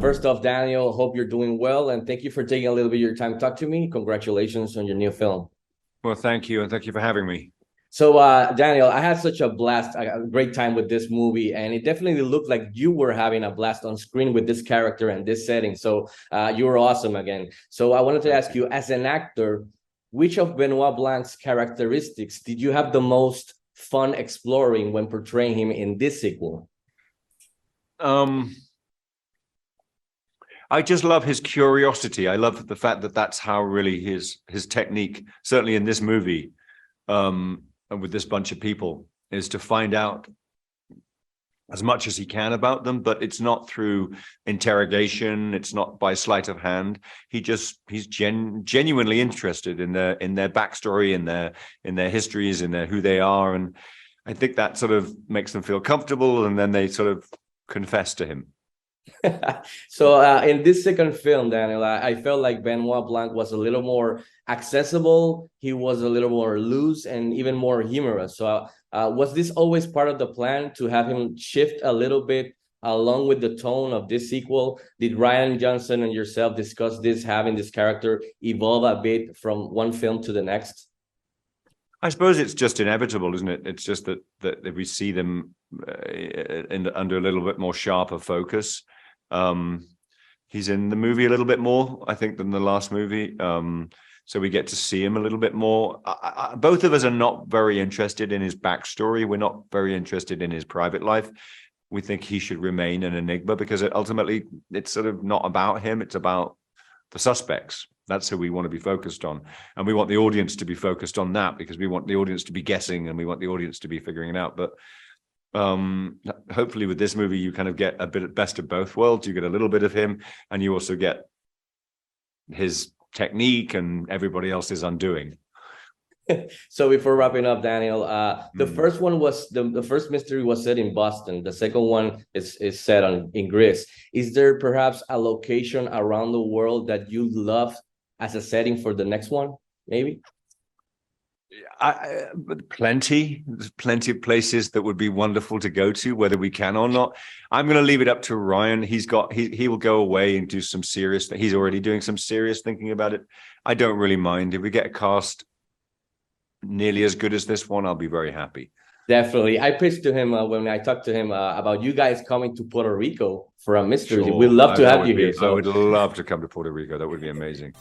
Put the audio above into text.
First off, Daniel, hope you're doing well, and thank you for taking a little bit of your time to talk to me. Congratulations on your new film. Well, thank you, and thank you for having me. So, Daniel, I had such a blast, a great time with this movie, and it definitely looked like you were having a blast on screen with this character and this setting. So, you were awesome again. So, I wanted to ask you, as an actor, which of Benoit Blanc's characteristics did you have the most fun exploring when portraying him in this sequel? Um, I just love his curiosity. I love the fact that that's how really his technique, certainly in this movie, and with this bunch of people, is to find out as much as he can about them, but it's not through interrogation. It's not by sleight of hand. He's genuinely interested in their backstory, in their histories, in who they are, and I think that sort of makes them feel comfortable, and then they sort of confess to him. So in this second film, Daniel, I felt like Benoit Blanc was a little more accessible. He was a little more loose and even more humorous. So was this always part of the plan to have him shift a little bit along with the tone of this sequel? Did Rian Johnson and yourself discuss this, having this character evolve a bit from one film to the next? I suppose it's just inevitable, isn't it? It's just that we see them under a little bit more sharper focus. He's in the movie a little bit more, I think, than the last movie. So we get to see him a little bit more. Both of us are not very interested in his backstory. We're not very interested in his private life. We think he should remain an enigma because ultimately it's sort of not about him. It's about the suspects. That's who we want to be focused on. And we want the audience to be focused on that because we want the audience to be guessing and we want the audience to be figuring it out. But hopefully with this movie you kind of get a bit of best of both worlds. You get a little bit of him and you also get his technique and everybody else's undoing. So before wrapping up, Daniel, the first one was the first mystery was set in Boston. The second one is set in Greece. Is there perhaps a location around the world that you love as a setting for the next one? Maybe. There's plenty of places that would be wonderful to go to, whether we can or not. I'm going to leave it up to Ryan. He will go away and do some serious. He's already doing some serious thinking about it. I don't really mind if we get a cast nearly as good as this one. I'll be very happy. Definitely. I pitched to him when I talked to him about you guys coming to Puerto Rico for a mystery. Sure. We'd love to have you here. I would love to come to Puerto Rico. That would be amazing.